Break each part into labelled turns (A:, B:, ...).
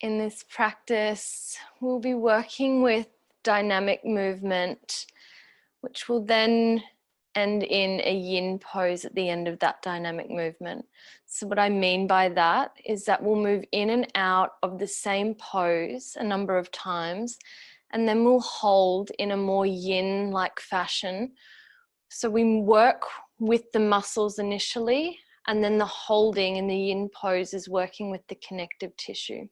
A: In this practice, we'll be working with dynamic movement, which will then end in a yin pose at the end of that dynamic movement. So what I mean by that is that we'll move in and out of the same pose a number of times, and then we'll hold in a more yin-like fashion. So we work with the muscles initially, and then the holding in the yin pose is working with the connective tissue.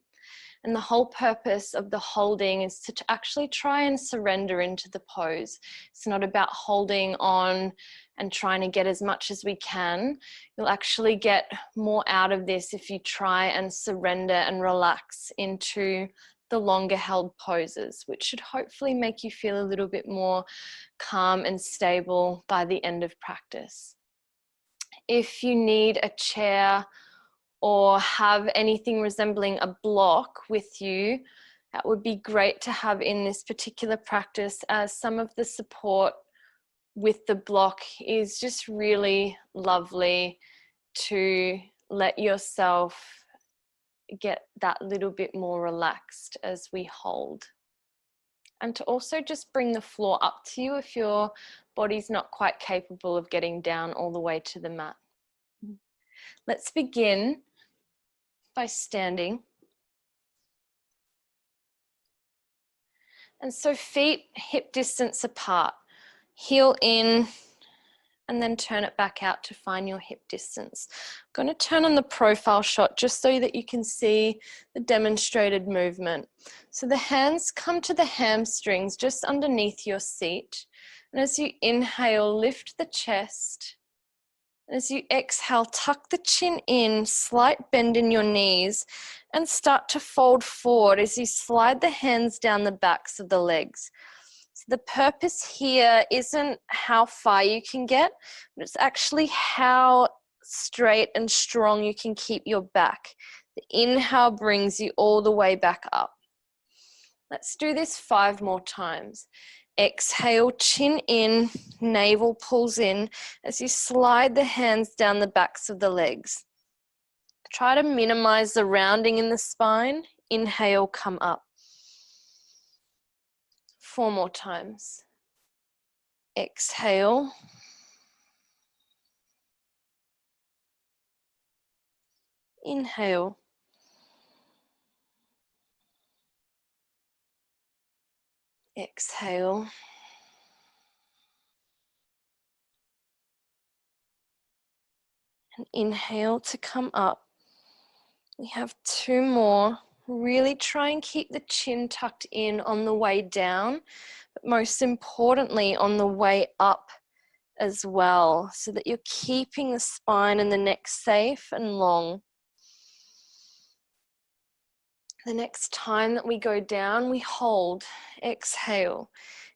A: And the whole purpose of the holding is to actually try and surrender into the pose. It's not about holding on and trying to get as much as we can. You'll actually get more out of this if you try and surrender and relax into the longer held poses, which should hopefully make you feel a little bit more calm and stable by the end of practice. If you need a chair or have anything resembling a block with you, that would be great to have in this particular practice, as some of the support with the block is just really lovely to let yourself get that little bit more relaxed as we hold. And to also just bring the floor up to you if your body's not quite capable of getting down all the way to the mat. Let's begin by standing. And so feet hip distance apart, heel in, and then turn it back out to find your hip distance. I'm going to turn on the profile shot just so that you can see the demonstrated movement. So the hands come to the hamstrings just underneath your seat. And as you inhale, lift the chest. As you exhale, tuck the chin in, slight bend in your knees, and start to fold forward as you slide the hands down the backs of the legs. So the purpose here isn't how far you can get, but it's actually how straight and strong you can keep your back. The inhale brings you all the way back up. Let's do this 5 more times. Exhale, chin in, navel pulls in as you slide the hands down the backs of the legs. Try to minimize the rounding in the spine. Inhale, come up. 4 more times. Exhale. Inhale. Exhale. And inhale to come up. We have 2 more. Really try and keep the chin tucked in on the way down, but most importantly on the way up as well, so that you're keeping the spine and the neck safe and long. The next time that we go down, we hold. Exhale.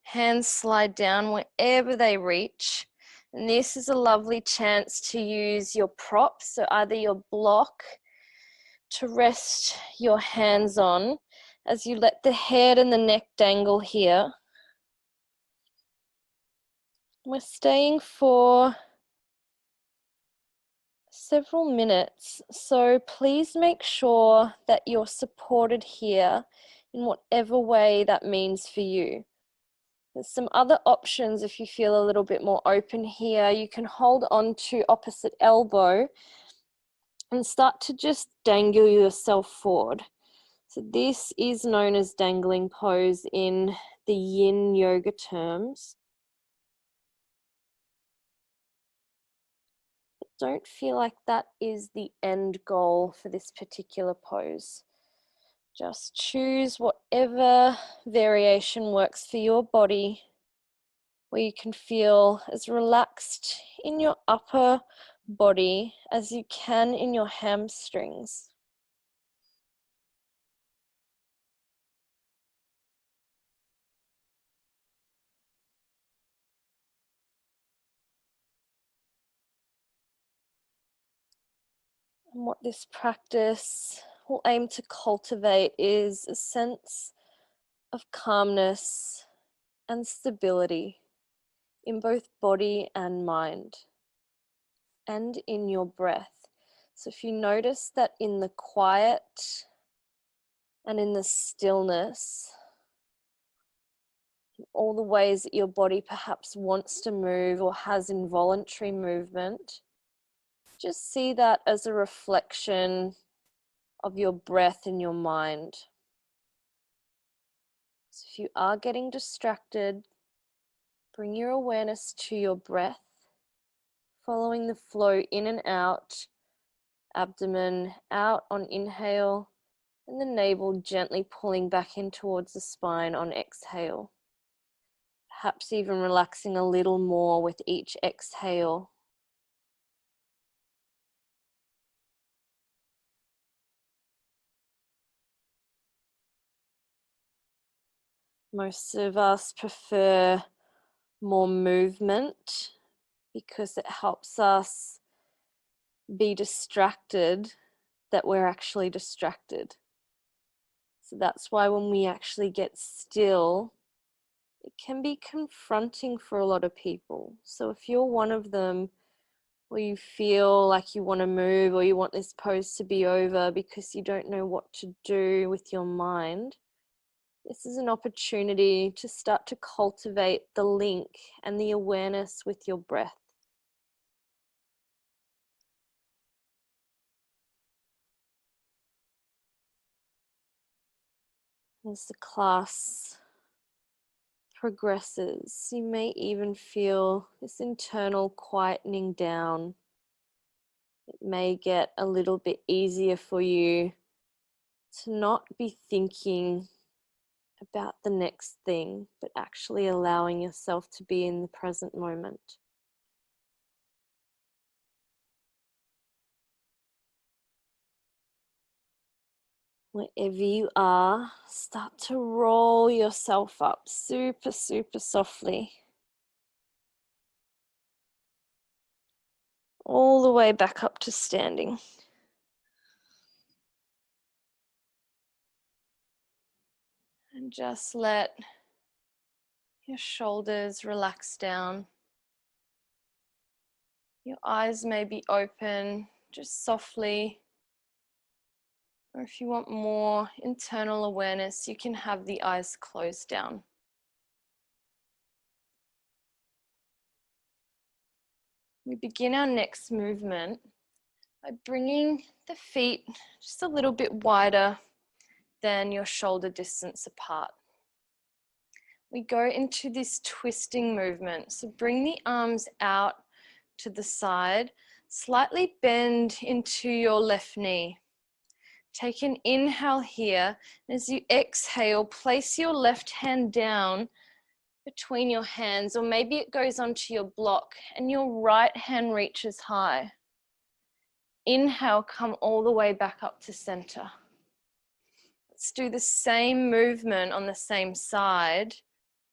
A: Hands slide down wherever they reach. And this is a lovely chance to use your prop, so either your block to rest your hands on as you let the head and the neck dangle here. We're staying for several minutes, so please make sure that you're supported here in whatever way that means for you. There's some other options if you feel a little bit more open here. You can hold on to opposite elbow and start to just dangle yourself forward. So this is known as dangling pose in the yin yoga terms. But don't feel like that is the end goal for this particular pose. Just choose whatever variation works for your body, where you can feel as relaxed in your upper body as you can in your hamstrings. And what this practice will aim to cultivate is a sense of calmness and stability in both body and mind, and in your breath. So if you notice that in the quiet
B: and in the stillness, in all the ways that your body perhaps wants to move or has involuntary movement, just see that as a reflection of your breath in your mind. So if you are getting distracted, bring your awareness to your breath, following the flow in and out, abdomen out on inhale, and the navel gently pulling back in towards the spine on exhale. Perhaps even relaxing a little more with each exhale. Most of us prefer more movement because it helps us be distracted that we're actually distracted. So that's why when we actually get still, it can be confronting for a lot of people. So if you're one of them where you feel like you want to move or you want this pose to be over because you don't know what to do with your mind, this is an opportunity to start to cultivate the link and the awareness with your breath. As the class progresses, you may even feel this internal quietening down. It may get a little bit easier for you to not be thinking about the next thing, but actually allowing yourself to be in the present moment. Wherever you are, start to roll yourself up super, super softly. All the way back up to standing. And just let your shoulders relax down. Your eyes may be open, just softly. Or if you want more internal awareness, you can have the eyes closed down. We begin our next movement by bringing the feet just a little bit wider than your shoulder distance apart. We go into this twisting movement. So bring the arms out to the side, slightly bend into your left knee. Take an inhale here. As you exhale, place your left hand down between your hands, or maybe it goes onto your block and your right hand reaches high. Inhale, come all the way back up to center. Let's do the same movement on the same side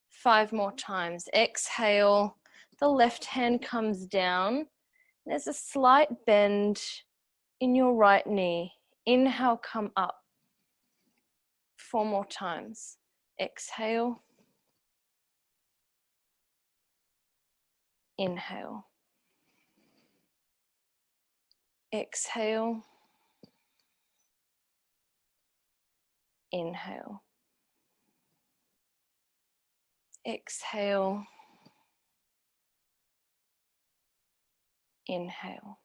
B: 5 more times. Exhale, the left hand comes down. There's a slight bend in your right knee. Inhale, come up. 4 more times. Exhale. Inhale. Exhale. Inhale. Exhale. Inhale.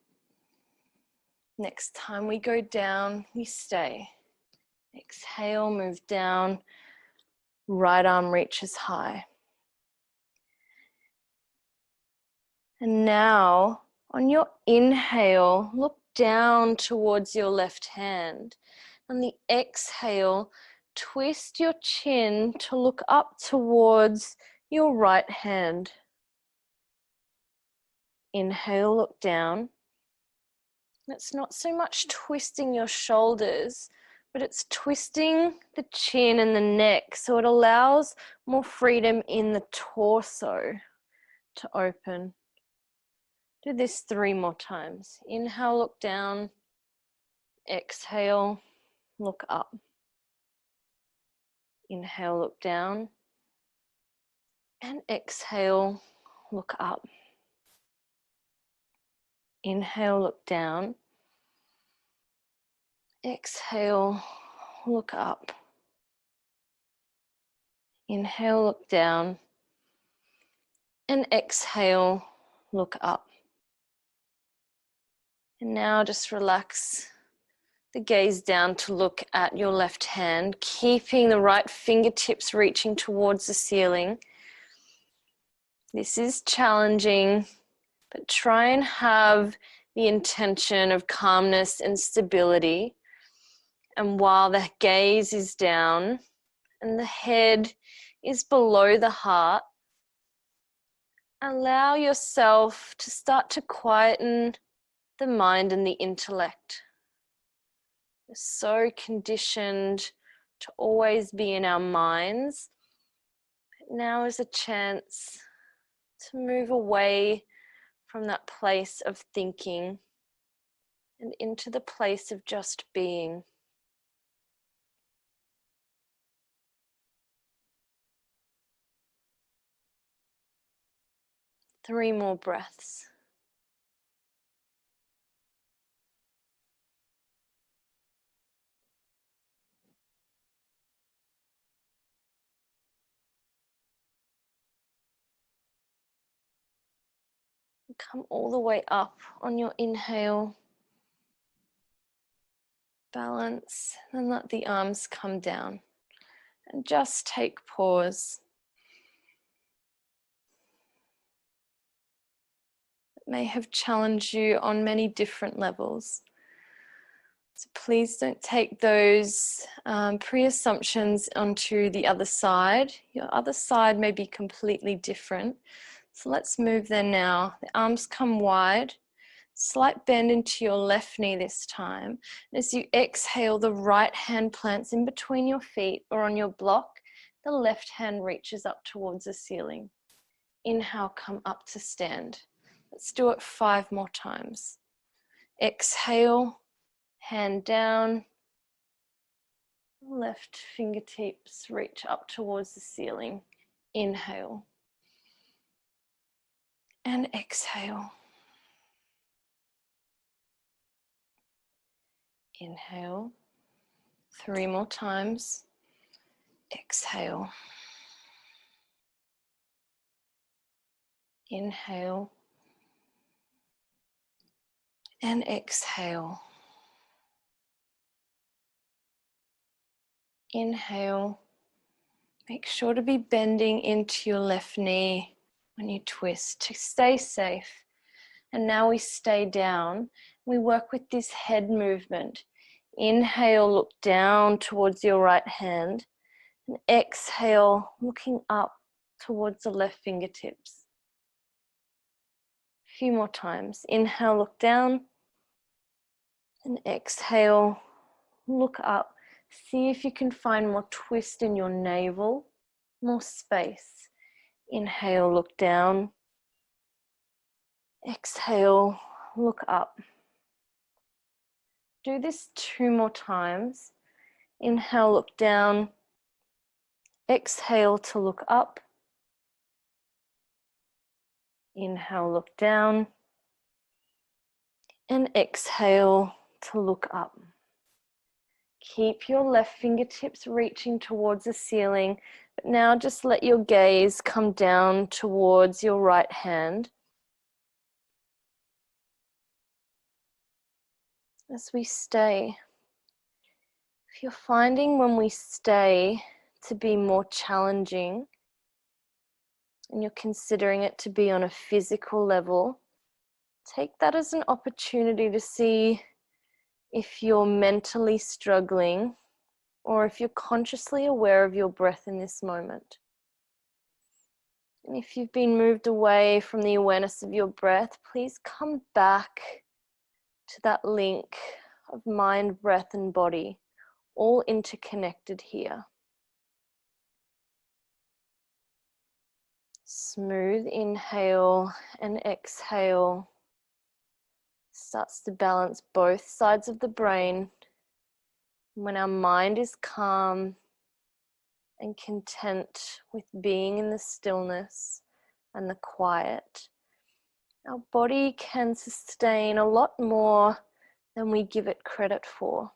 B: Next time we go down, we stay. Exhale, move down. Right arm reaches high. And now, on your inhale, look down towards your left hand. On the exhale, twist your chin to look up towards your right hand. Inhale, look down. It's not so much twisting your shoulders, but it's twisting the chin and the neck, so it allows more freedom in the torso to open. Do this 3 more times. Inhale, look down. Exhale, look up. Inhale, look down. And exhale, look up. Inhale, look down. Exhale,
A: look up. Inhale, look down. And exhale, look up. And now just relax the gaze down to look at your left hand, keeping the right fingertips reaching towards the ceiling. This is challenging, but try and have the intention of calmness and stability. And while the gaze is down and the head is below the heart, allow yourself to start to quieten the mind and the intellect. We're so conditioned to always be in our minds. But now is a chance to move away from that place of thinking and into the place of just being. Three more breaths. Come all the way up on your inhale. Balance, and let the arms come down. And just take pause. It may have challenged you on many different levels. So please don't take those pre-assumptions onto the other side. Your other side may be completely different. So let's move there now. The arms come wide. Slight bend into your left knee this time. And as you exhale, the right hand plants in between your feet or on your block. The left hand reaches up towards the ceiling. Inhale, come up to stand. Let's do it 5 more times. Exhale, hand down. Left fingertips reach up towards the ceiling. Inhale. And exhale. Inhale. 3 more times. Exhale. Inhale. And exhale. Inhale. Make sure to be bending into your left knee when you twist to stay safe. And now we stay down. We work with this head movement. Inhale, look down towards your right hand. And exhale, looking up towards the left fingertips. A few more times. Inhale, look down. And exhale, look up. See if you can find more twist in your navel, more space. Inhale, look down. Exhale, look up. Do this 2 more times. Inhale, look down. Exhale to look up. Inhale, look down. And exhale to look up. Keep your left fingertips reaching towards the ceiling, but now just let your gaze come down towards your right hand. As we stay, if you're finding when we stay to be more challenging and you're considering it to be on a physical level, take that as an opportunity to see if you're mentally struggling or if you're consciously aware of your breath in this moment. And if you've been moved away from the awareness of your breath, please come back to that link of mind, breath, and body, all interconnected here. Smooth inhale and exhale starts to balance both sides of the brain. When our mind is calm and content with being in the stillness and the quiet, our body can sustain a lot more than we give it credit for.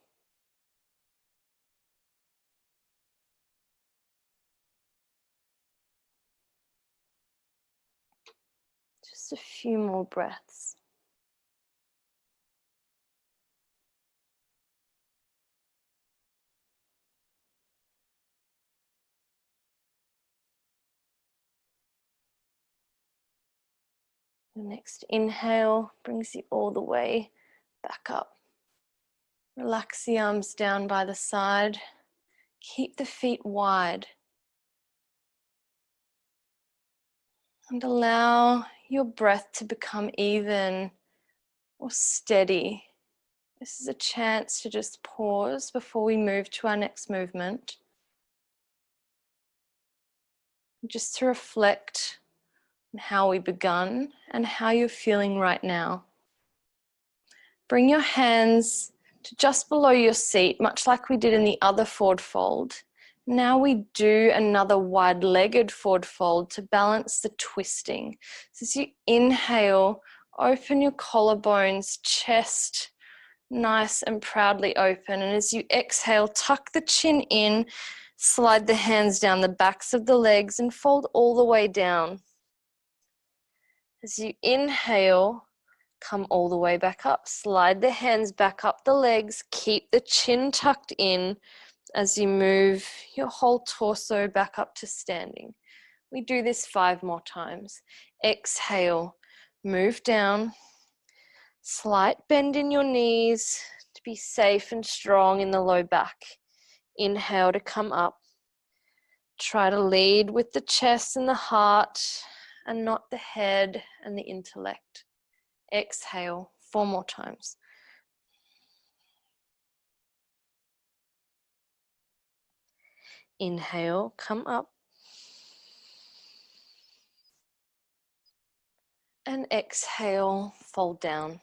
A: few more breaths. Your next inhale brings you all the way back up. Relax the arms down by the side. Keep the feet wide. And allow your breath to become even or steady. This is a chance to just pause before we move to our next movement. Just to reflect on how we begun and how you're feeling right now. Bring your hands to just below your seat, much like we did in the other forward fold. Now we do another wide-legged forward fold to balance the twisting. So as you inhale, open your collarbones, chest nice and proudly open. And as you exhale, tuck the chin in, slide the hands down the backs of the legs and fold all the way down. As you inhale, come all the way back up. Slide the hands back up the legs. Keep the chin tucked in as you move your whole torso back up to standing. We do this 5 more times. Exhale, move down. Slight bend in your knees to be safe and strong in the low back. Inhale to come up. Try to lead with the chest and the heart and not the head and the intellect. Exhale 4 more times. Inhale, come up. And exhale, fold down.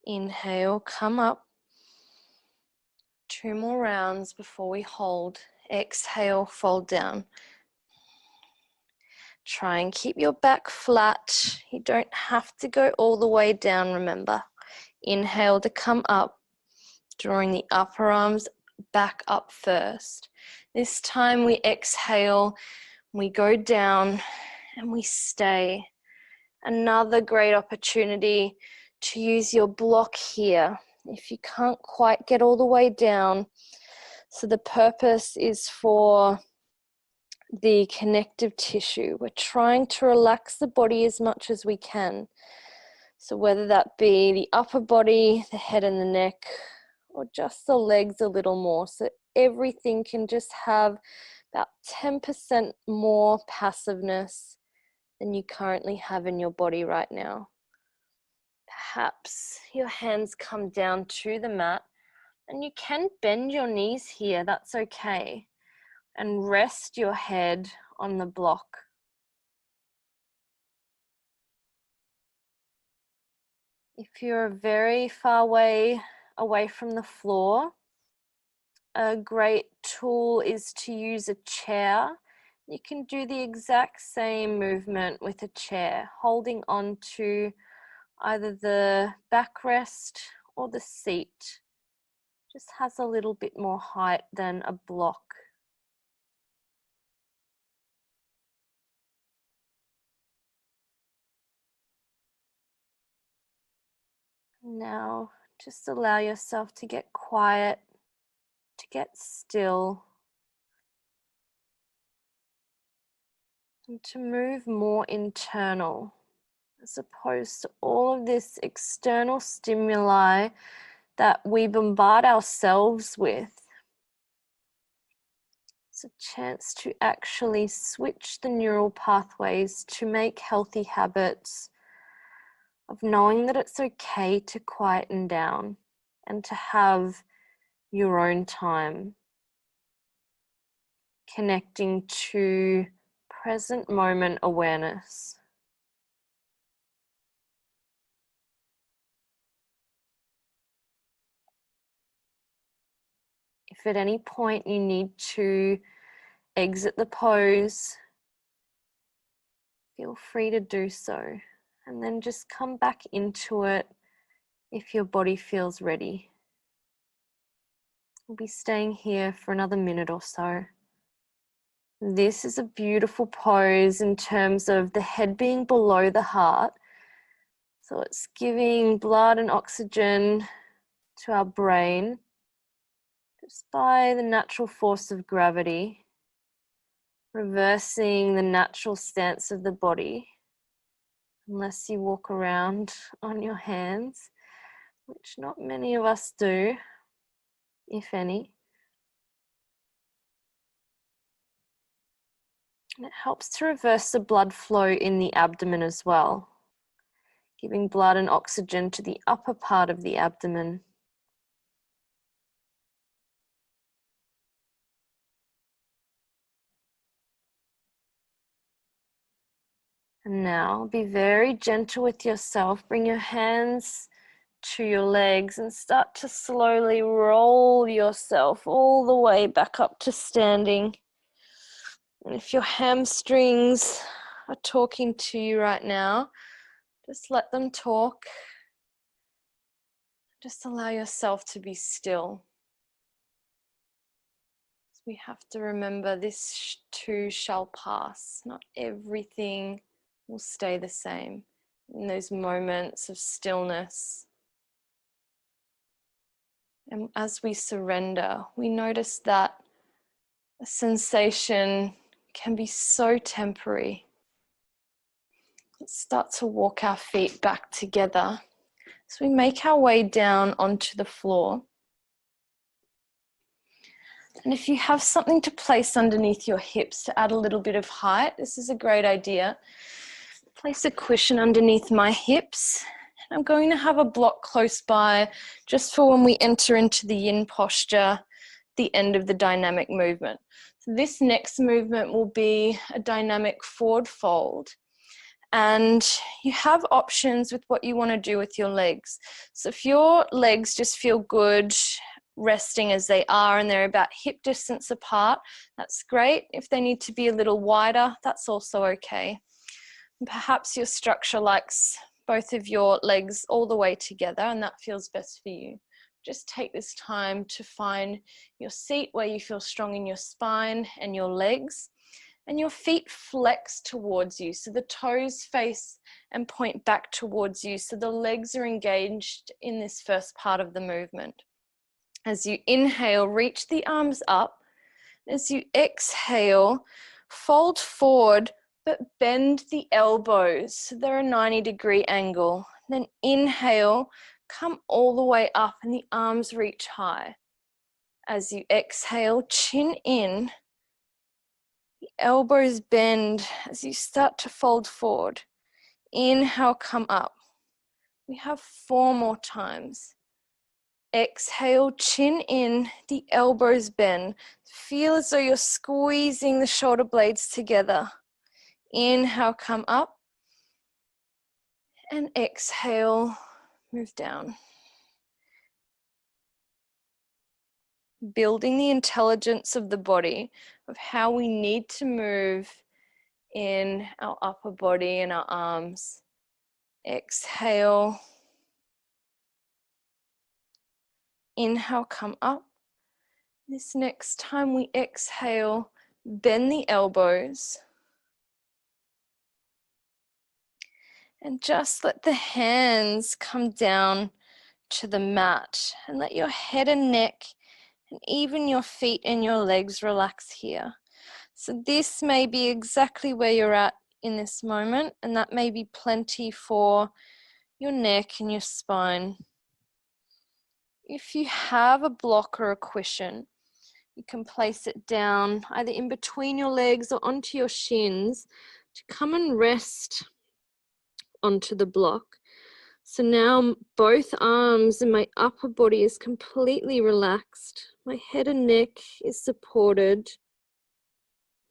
A: Inhale, come up. 2 more rounds before we hold. Exhale, fold down. Try and keep your back flat. You don't have to go all the way down, remember. Inhale to come up, drawing the upper arms back up first. This time we exhale, we go down and we stay. Another great opportunity to use your block here if you can't quite get all the way down. So the purpose is for the connective tissue. We're trying to relax the body as much as we can. So whether that be the upper body, the head and the neck, or just the legs a little more. So everything can just have about 10% more passiveness than you currently have in your body right now. Perhaps your hands come down to the mat and you can bend your knees here, that's okay. And rest your head on the block. If you're very far away from the floor, a great tool is to use a chair. You can do the exact same movement with a chair, holding on to either the backrest or the seat. Just has a little bit more height than a block. Now, just allow yourself to get quiet, to get still, and to move more internal, as opposed to all of this external stimuli that we bombard ourselves with. It's a chance to actually switch the neural pathways to make healthy habits of knowing that it's okay to quieten down and to have your own time, connecting to present moment awareness. If at any point you need to exit the pose, feel free to do so, and then just come back into it if your body feels ready. We'll be staying here for another minute or so. This is a beautiful pose in terms of the head being below the heart. So it's giving blood and oxygen to our brain just by the natural force of gravity, reversing the natural stance of the body, unless you walk around on your hands, which not many of us do, if any. And it helps to reverse the blood flow in the abdomen as well, giving blood and oxygen to the upper part of the abdomen. And now be very gentle with yourself. Bring your hands to your legs and start to slowly roll yourself all the way back up to standing. And if your hamstrings are talking to you right now, just let them talk. Just allow yourself to be still. We have to remember this too shall pass. Not everything will stay the same in those moments of stillness. And as we surrender, we notice that a sensation can be so temporary. Let's start to walk our feet back together. So we make our way down onto the floor. And if you have something to place underneath your hips to add a little bit of height, this is a great idea. Place a cushion underneath my hips. I'm going to have a block close by just for when we enter into the yin posture, the end of the dynamic movement. So this next movement will be a dynamic forward fold. And you have options with what you want to do with your legs. So if your legs just feel good resting as they are and they're about hip distance apart, that's great. If they need to be a little wider, that's also okay. And perhaps your structure likes both of your legs all the way together and that feels best for you. Just take this time to find your seat where you feel strong in your spine and your legs, and your feet flex towards you. So the toes face and point back towards you. So the legs are engaged in this first part of the movement. As you inhale, reach the arms up. As you exhale, fold forward, but bend the elbows so they're a 90-degree angle. Then inhale, come all the way up and the arms reach high. As you exhale, chin in, the elbows bend as you start to fold forward. Inhale, come up. We have 4 more times. Exhale, chin in, the elbows bend. Feel as though you're squeezing the shoulder blades together. Inhale, come up. And exhale, move down. Building the intelligence of the body, of how we need to move in our upper body and our arms. Exhale. Inhale, come up. This next time we exhale, bend the elbows. And just let the hands come down to the mat and let your head and neck and even your feet and your legs relax here. So this may be exactly where you're at in this moment, and that may be plenty for your neck and your spine. If you have a block or a cushion, you can place it down either in between your legs or onto your shins to come and rest onto the block. So now both arms and my upper body is completely relaxed. My head and neck is supported.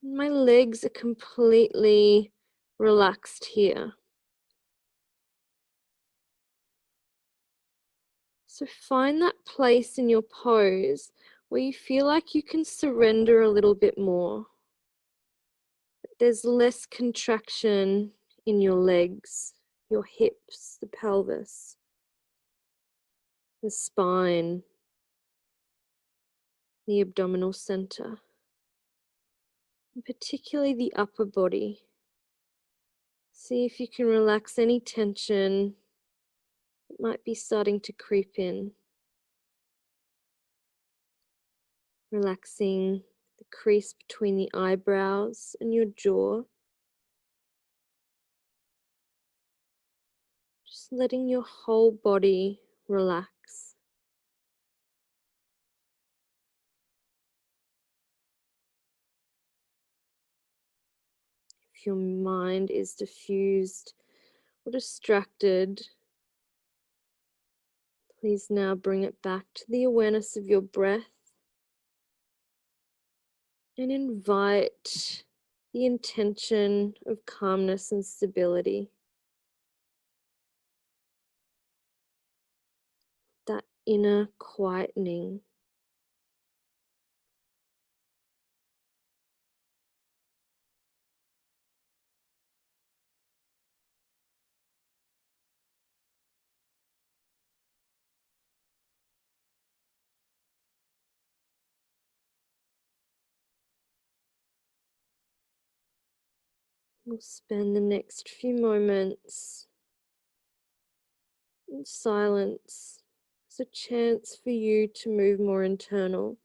A: My legs are completely relaxed here. So find that place in your pose where you feel like you can surrender a little bit more. There's less contraction in your legs, your hips, the pelvis, the spine, the abdominal center. and particularly the upper body. See if you can relax any tension that might be starting to creep in. Relaxing the crease between the eyebrows and your jaw. Just letting your whole body relax. If your mind is diffused or distracted, please now bring it back to the awareness of your breath and invite the intention of calmness and stability. That inner quietening. We'll spend the next few moments in silence. It's a chance for you to move more internal.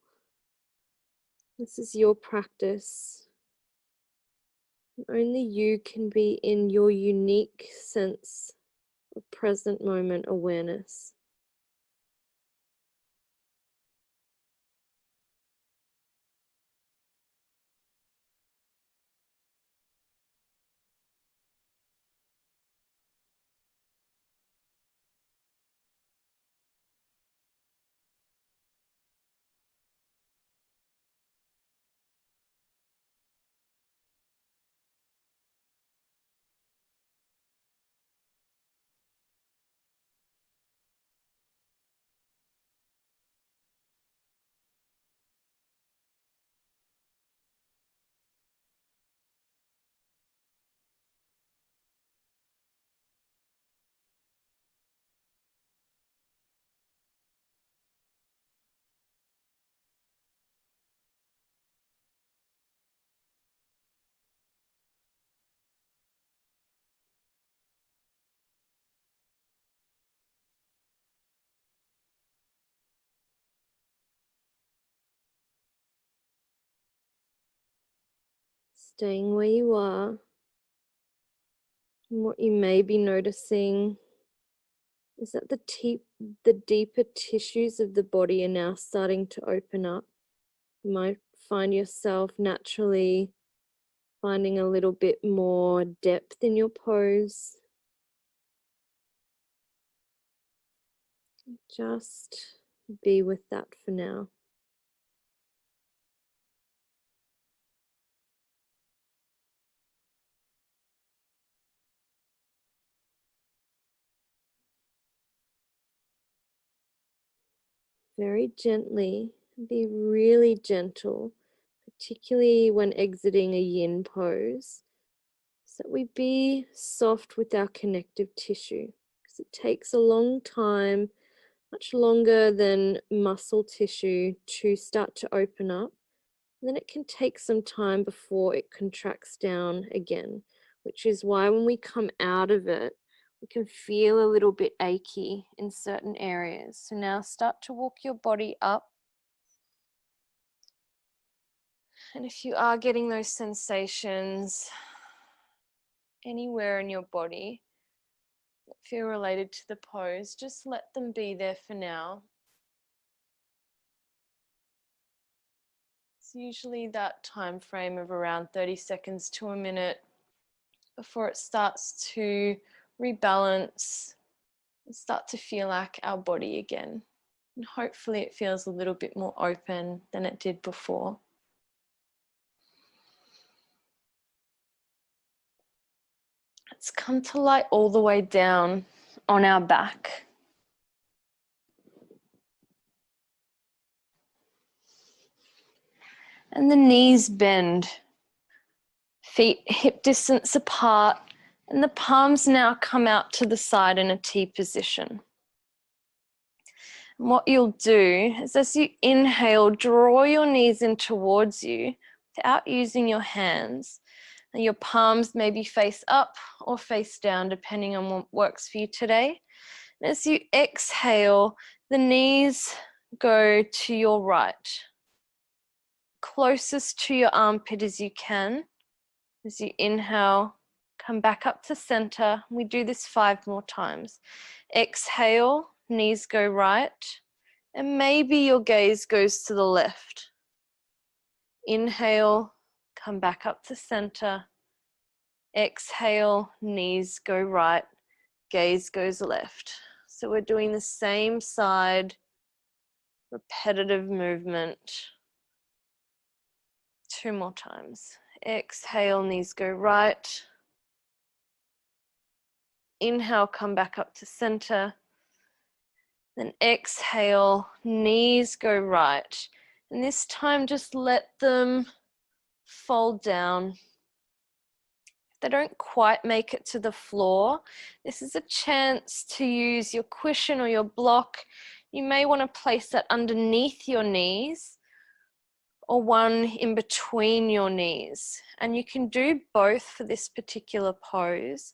A: This is your practice. Only you can be in your unique sense of present moment awareness. Staying where you are. And what you may be noticing is that the deeper tissues of the body are now starting to open up. You might find yourself naturally finding a little bit more depth in your pose. Just be with that for now. Very gently, be really gentle, particularly when exiting a yin pose, so that we be soft with our connective tissue, because it takes a long time, much longer than muscle tissue, to start to open up. And then it can take some time before it contracts down again, which is why when we come out of it, we can feel a little bit achy in certain areas. So now start to walk your body up. And if you are getting those sensations anywhere in your body that feel related to the pose, just let them be there for now. It's usually that time frame of around 30 seconds to a minute before it starts to rebalance and start to feel like our body again. And hopefully it feels a little bit more open than it did before. Let's come to lie all the way down on our back. And the knees bend, feet hip distance apart, and the palms now come out to the side in a T position. And what you'll do is, as you inhale, draw your knees in towards you without using your hands. And your palms may be face up or face down, depending on what works for you today. And as you exhale, the knees go to your right, closest to your armpit as you can. As you inhale, come back up to center. We do this 5 more times. Exhale, knees go right, and maybe your gaze goes to the left. Inhale, come back up to center. Exhale, knees go right, gaze goes left. So we're doing the same side, repetitive movement. 2 more times. Exhale, knees go right. Inhale, come back up to center. Then exhale, knees go right. And this time just let them fold down. If they don't quite make it to the floor, this is a chance to use your cushion or your block. You may want to place that underneath your knees or one in between your knees. And you can do both for this particular pose.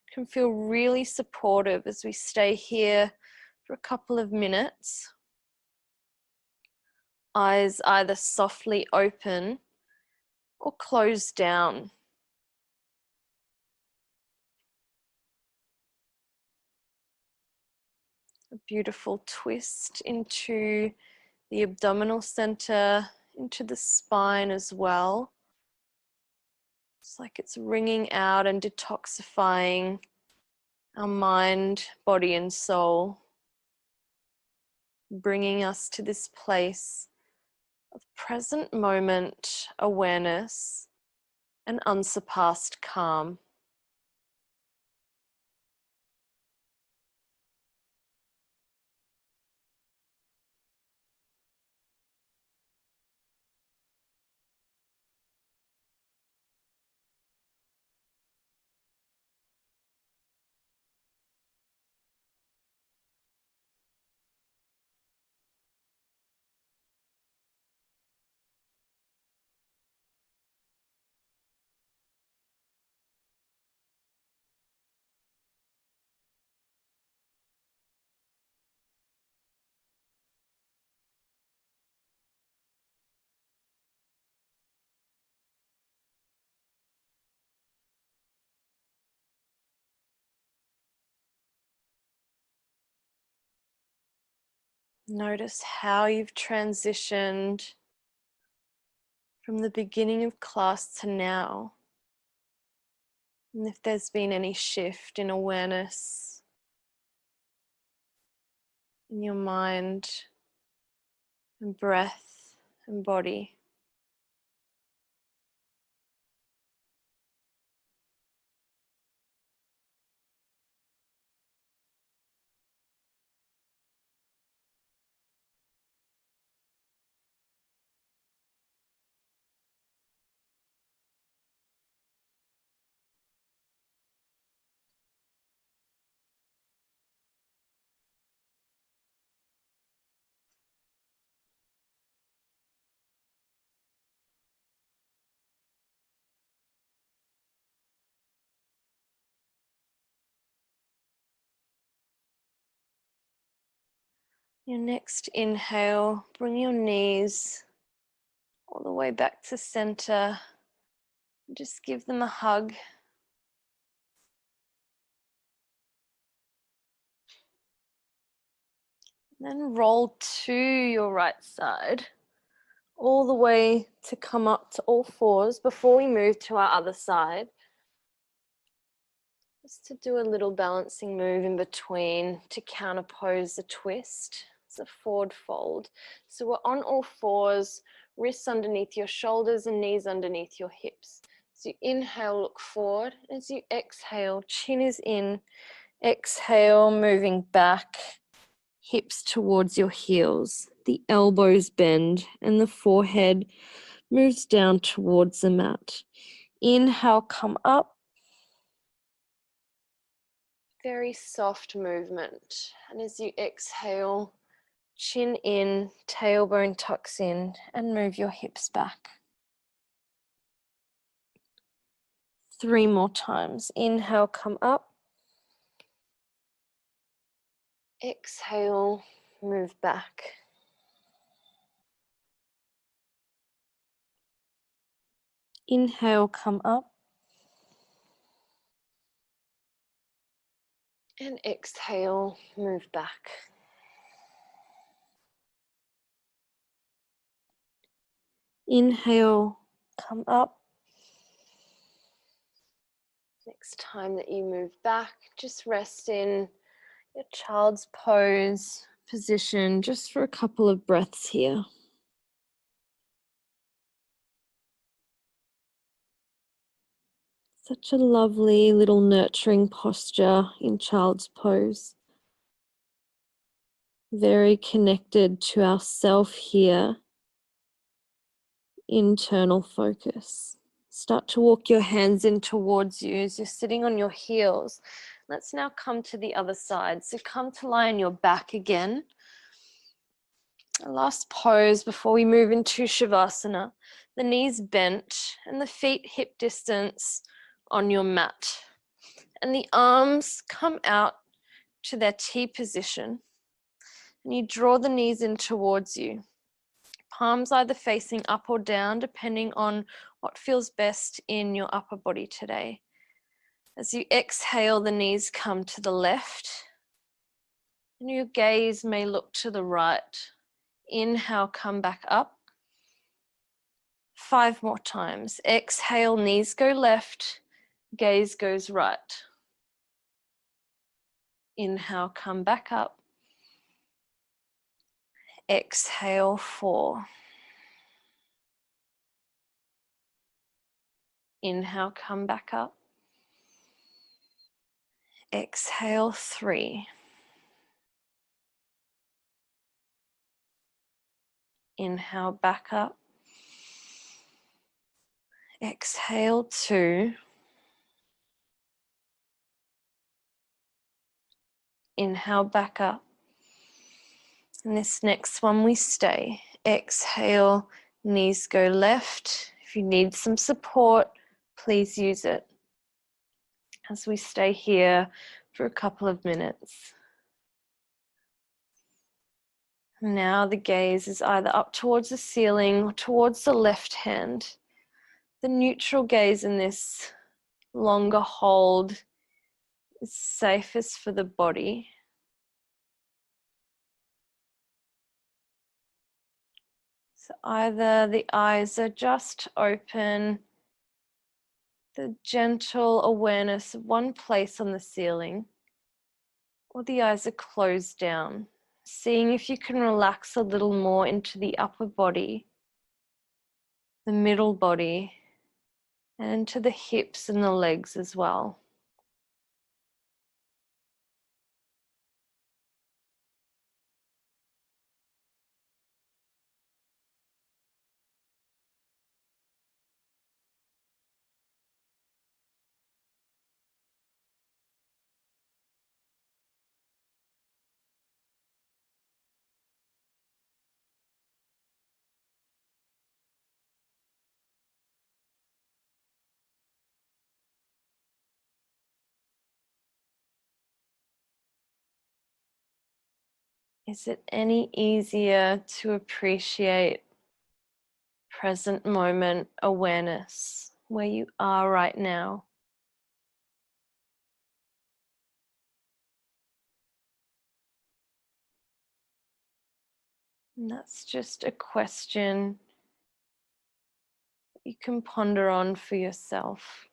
A: It can feel really supportive as we stay here for a couple of minutes. Eyes either softly open or closed down. A beautiful twist into the abdominal center, into the spine as well. It's like it's wringing out and detoxifying our mind, body, and soul, bringing us to this place of present moment awareness and unsurpassed calm. Notice how you've transitioned from the beginning of class to now. And if there's been any shift in awareness in your mind and breath and body. Your next inhale, bring your knees all the way back to center. Just give them a hug. Then roll to your right side, all the way to come up to all fours before we move to our other side. Just to do a little balancing move in between to counterpose the twist. It's a forward fold. So we're on all fours, wrists underneath your shoulders and knees underneath your hips. So you inhale, look forward. As you exhale, chin is in. Exhale, moving back, hips towards your heels. The elbows bend and the forehead moves down towards the mat. Inhale, come up. Very soft movement. And as you exhale, chin in, tailbone tucks in, and move your hips back.
B: 3 more times. Inhale, come up. Exhale, move back. Inhale, come up. And exhale, move back. Inhale, come up. Next time that you move back, just rest in your child's pose position just for a couple of breaths here. Such a lovely little nurturing posture in child's pose. Very connected to ourself here. Internal focus. Start to walk your hands in towards you as you're sitting on your heels. Let's now come to the other side. So come to lie on your back again. A last pose before we move into Shavasana. The knees bent and the feet hip distance on your mat. And the arms come out to their T position. And you draw the knees in towards you. Palms either facing up or down, depending on what feels best in your upper body today. As you exhale, the knees come to the left. And your gaze may look to the right. Inhale, come back up. 5 more times. Exhale, knees go left, gaze goes right. Inhale, come back up. Exhale, 4. Inhale, come back up. Exhale, 3. Inhale, back up. Exhale, 2. Inhale, back up. And this next one we stay. Exhale, knees go left. If you need some support, please use it as we stay here for a couple of minutes. Now the gaze is either up towards the ceiling or towards the left hand. The neutral gaze in this longer hold is safest for the body. So either the eyes are just open, the gentle awareness of one place on the ceiling, or the eyes are closed down, seeing if you can relax a little more into the upper body, the middle body, and into the hips and the legs as well. Is it any easier to appreciate present moment awareness where you are right now? And that's just a question that you can ponder on for yourself.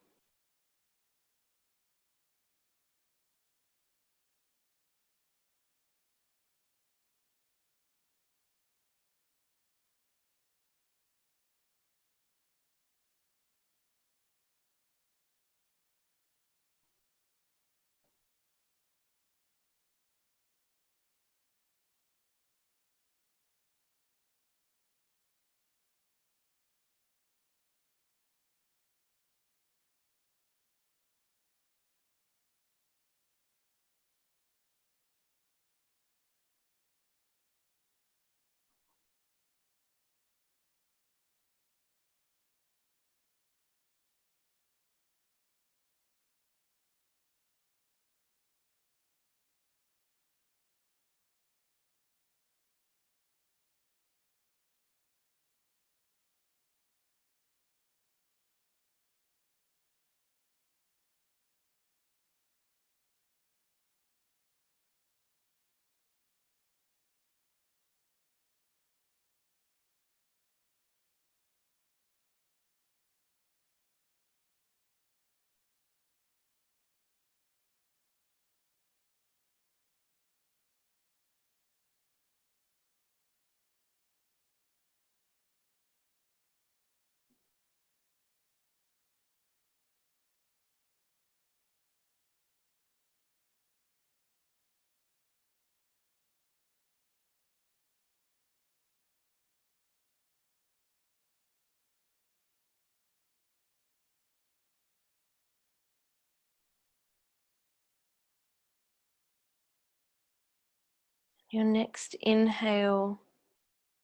A: Your next inhale,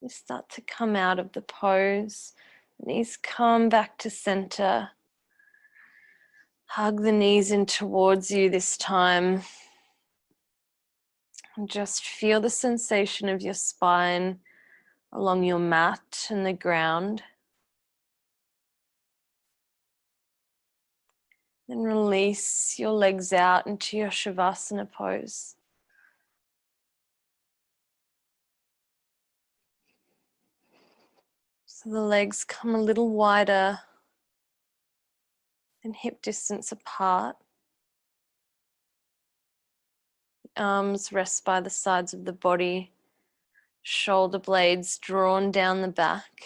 A: you start to come out of the pose. Knees come back to center. Hug the knees in towards you this time. And just feel the sensation of your spine along your mat and the ground. Then release your legs out into your Shavasana pose. So the legs come a little wider and hip distance apart. The arms rest by the sides of the body, shoulder blades drawn down the back.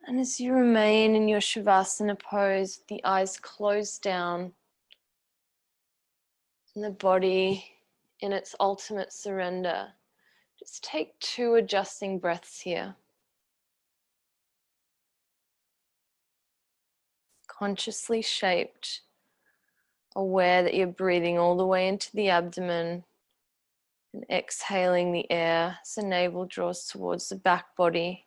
A: And as you remain in your Shavasana pose, the eyes close down and the body in its ultimate surrender, just take 2 adjusting breaths here. Consciously shaped, aware that you're breathing all the way into the abdomen and exhaling the air as the navel draws towards the back body.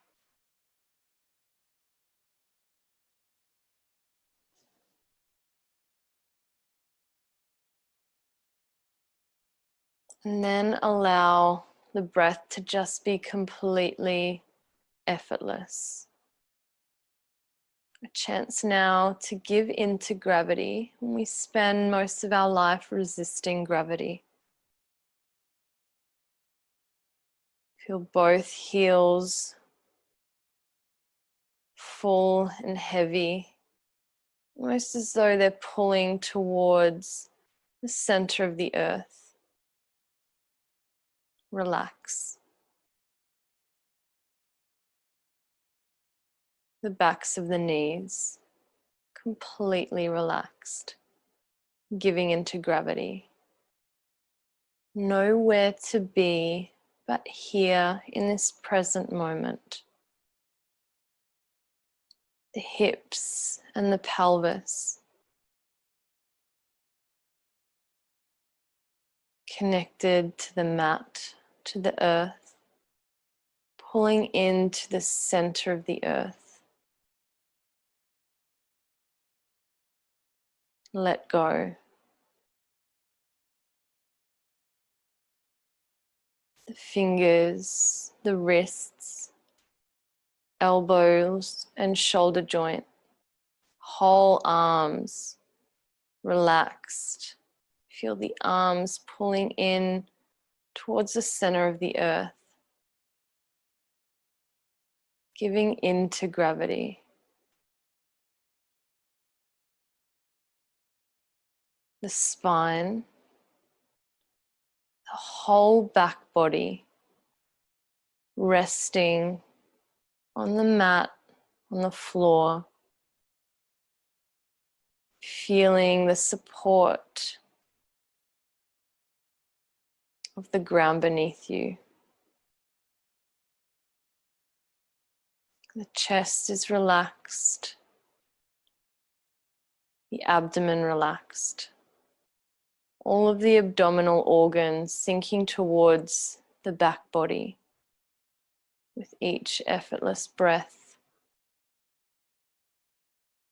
A: And then allow the breath to just be completely effortless. A chance now to give in to gravity. We spend most of our life resisting gravity. Feel both heels full and heavy, almost as though they're pulling towards the center of the earth. Relax. The backs of the knees completely relaxed, giving into gravity. Know where to be, but here in this present moment. The hips and the pelvis connected to the mat, to the earth, pulling into the center of the earth. Let go. The fingers, the wrists, elbows and shoulder joint, whole arms relaxed. Feel the arms pulling in towards the center of the earth, giving into gravity. The spine, the whole back body resting on the mat, on the floor, feeling the support of the ground beneath you. The chest is relaxed, the abdomen relaxed. All of the abdominal organs sinking towards the back body with each effortless breath.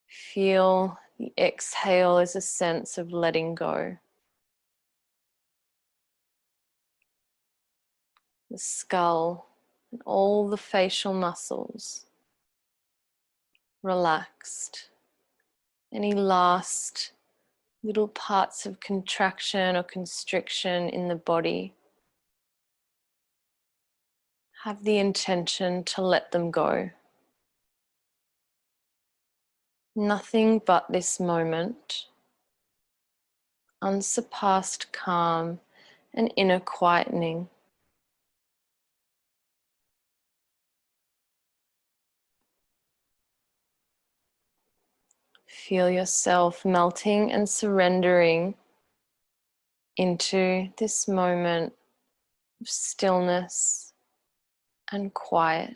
A: Feel the exhale as a sense of letting go. The skull and all the facial muscles relaxed. Any last little parts of contraction or constriction in the body, have the intention to let them go. Nothing but this moment, unsurpassed calm and inner quietening. Feel yourself melting and surrendering into this moment of stillness and quiet.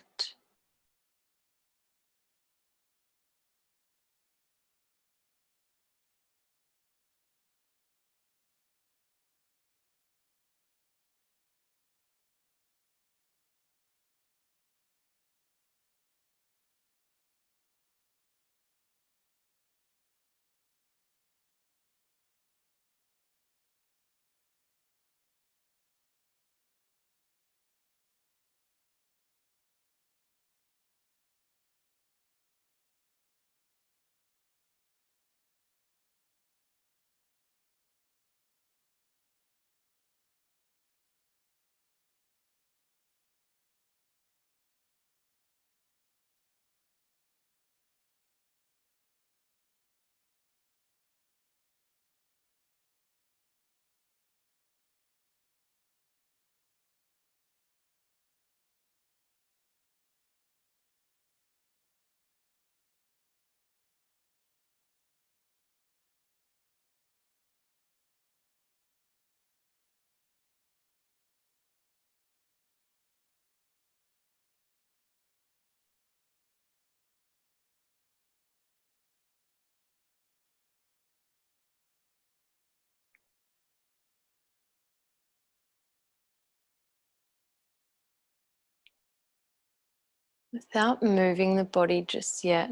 A: Without moving the body just yet,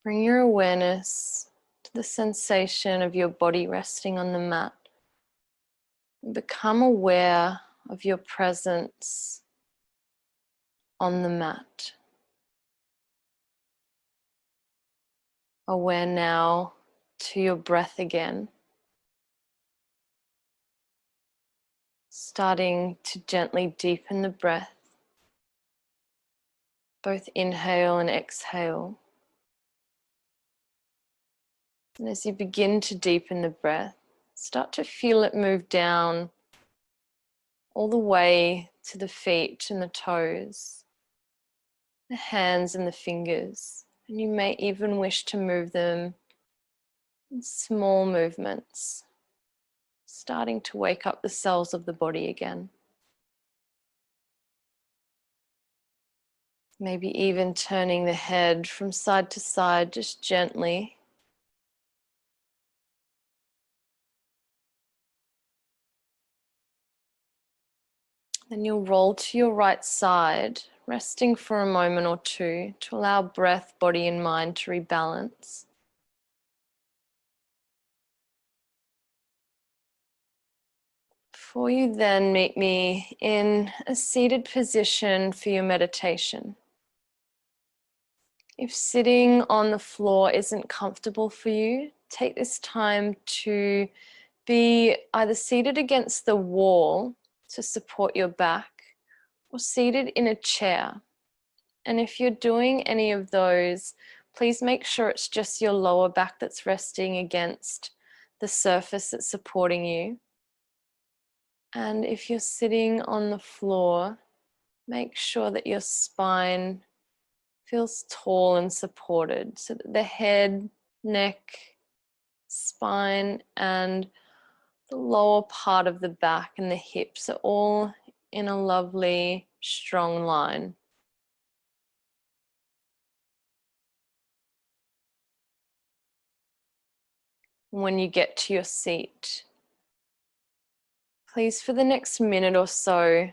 A: bring your awareness to the sensation of your body resting on the mat. And become aware of your presence on the mat. Aware now to your breath again. Starting to gently deepen the breath, both inhale and exhale. And as you begin to deepen the breath, start to feel it move down all the way to the feet and the toes, the hands and the fingers. And you may even wish to move them in small movements, starting to wake up the cells of the body again. Maybe even turning the head from side to side, just gently. Then you'll roll to your right side, resting for a moment or two to allow breath, body and mind to rebalance. Before you then meet me in a seated position for your meditation. If sitting on the floor isn't comfortable for you, take this time to be either seated against the wall to support your back or seated in a chair. And if you're doing any of those, please make sure it's just your lower back that's resting against the surface that's supporting you. And if you're sitting on the floor, make sure that your spine feels tall and supported so that the head, neck, spine, and the lower part of the back and the hips are all in a lovely, strong line. When you get to your seat, please, for the next minute or so,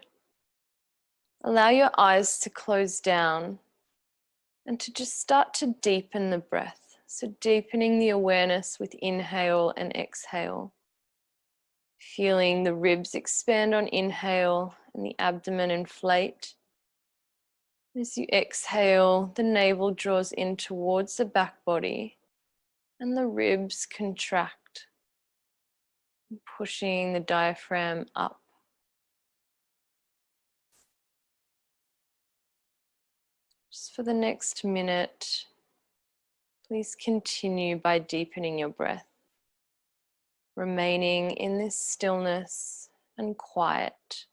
A: allow your eyes to close down and to just start to deepen the breath. So deepening the awareness with inhale and exhale. Feeling the ribs expand on inhale and the abdomen inflate. As you exhale, the navel draws in towards the back body and the ribs contract, pushing the diaphragm up. Just for the next minute, please continue by deepening your breath, remaining in this stillness and quiet.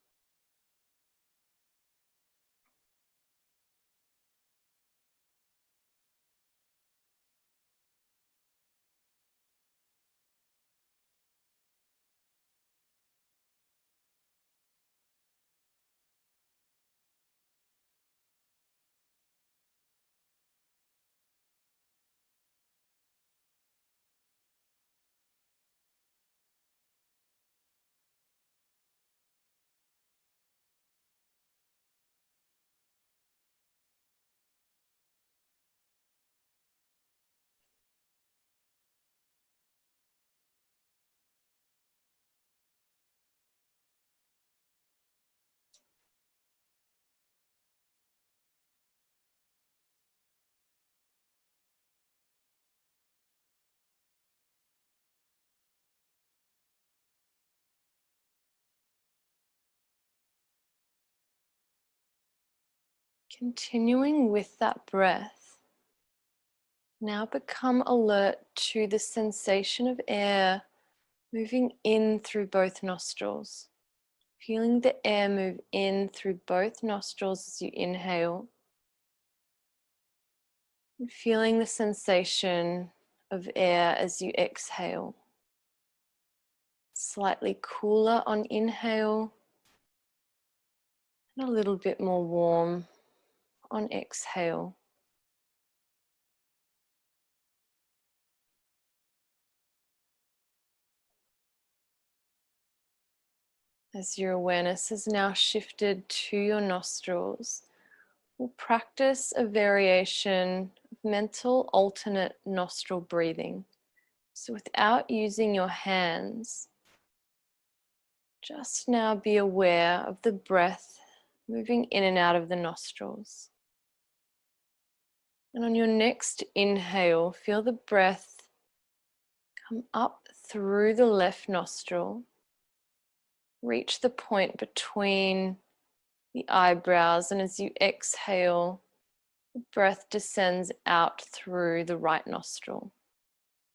A: Continuing with that breath, now become alert to the sensation of air moving in through both nostrils. Feeling the air move in through both nostrils as you inhale, and feeling the sensation of air as you exhale. Slightly cooler on inhale and a little bit more warm on exhale. As your awareness has now shifted to your nostrils, we'll practice a variation of mental alternate nostril breathing. So without using your hands, just now be aware of the breath moving in and out of the nostrils. And on your next inhale, feel the breath come up through the left nostril, reach the point between the eyebrows, and as you exhale, the breath descends out through the right nostril.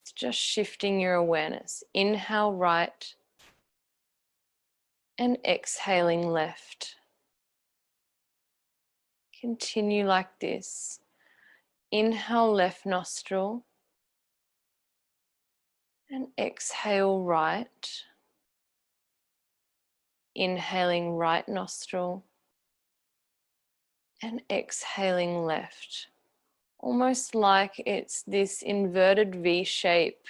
A: It's just shifting your awareness. Inhale right and exhaling left. Continue like this. Inhale left nostril and exhale right. Inhaling right nostril and exhaling left. Almost like it's this inverted V shape.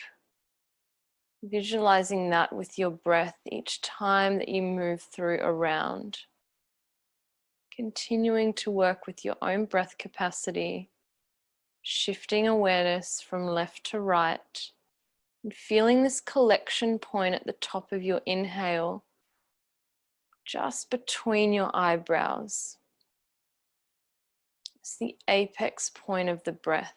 A: Visualizing that with your breath each time that you move through a round. Continuing to work with your own breath capacity, shifting awareness from left to right, and feeling this collection point at the top of your inhale, just between your eyebrows. It's the apex point of the breath.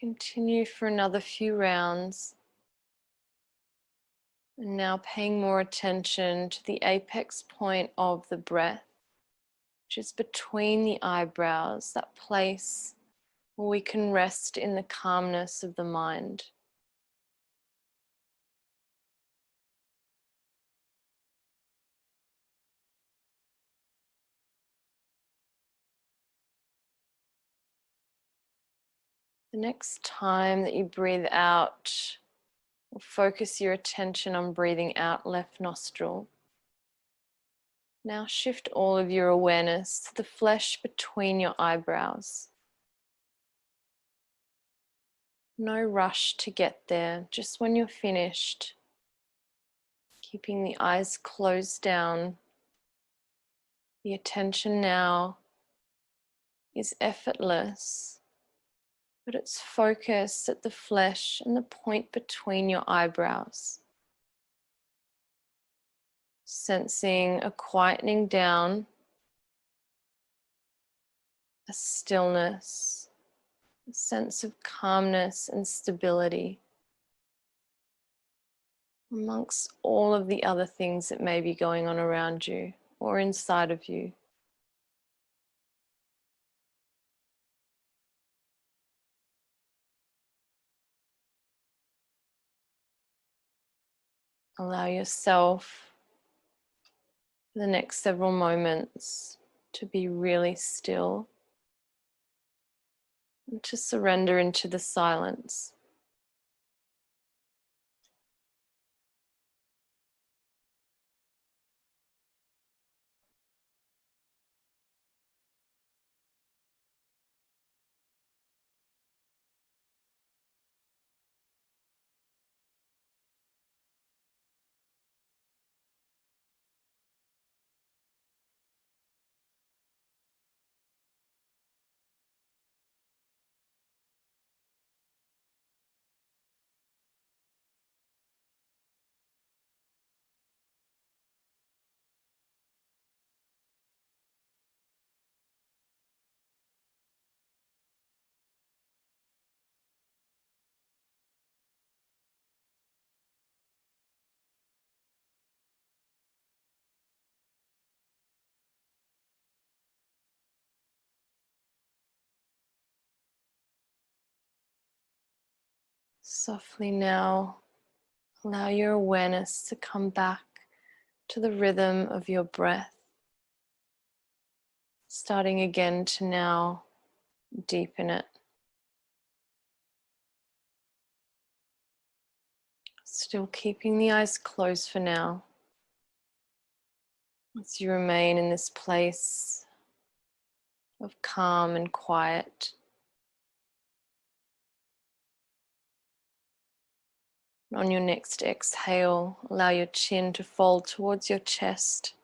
A: Continue for another few rounds. And now paying more attention to the apex point of the breath, which is between the eyebrows, that place where we can rest in the calmness of the mind. The next time that you breathe out, focus your attention on breathing out left nostril. Now shift all of your awareness to the flesh between your eyebrows. No rush to get there, just when you're finished, keeping the eyes closed down. The attention now is effortless, but it's focused at the flesh and the point between your eyebrows. Sensing a quietening down, a stillness, a sense of calmness and stability amongst all of the other things that may be going on around you or inside of you. Allow yourself for the next several moments to be really still and to surrender into the silence. Softly now, allow your awareness to come back to the rhythm of your breath. Starting again to now deepen it. Still keeping the eyes closed for now, as you remain in this place of calm and quiet. On your next exhale, allow your chin to fold towards your chest.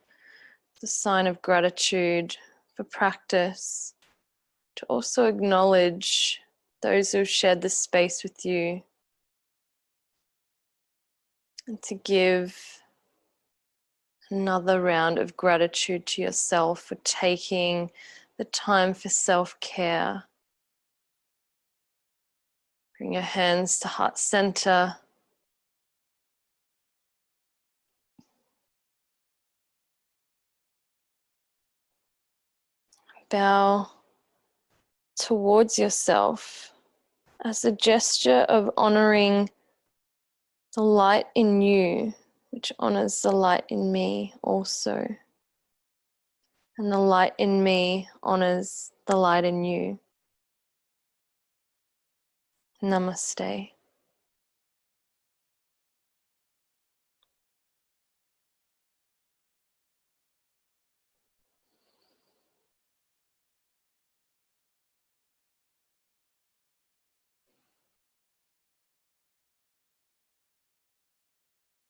A: It's a sign of gratitude for practice, to also acknowledge those who've shared this space with you, and to give another round of gratitude to yourself for taking the time for self-care. Bring your hands to heart center. Bow towards yourself as a gesture of honoring the light in you, which honors the light in me also. And the light in me honors the light in you. Namaste.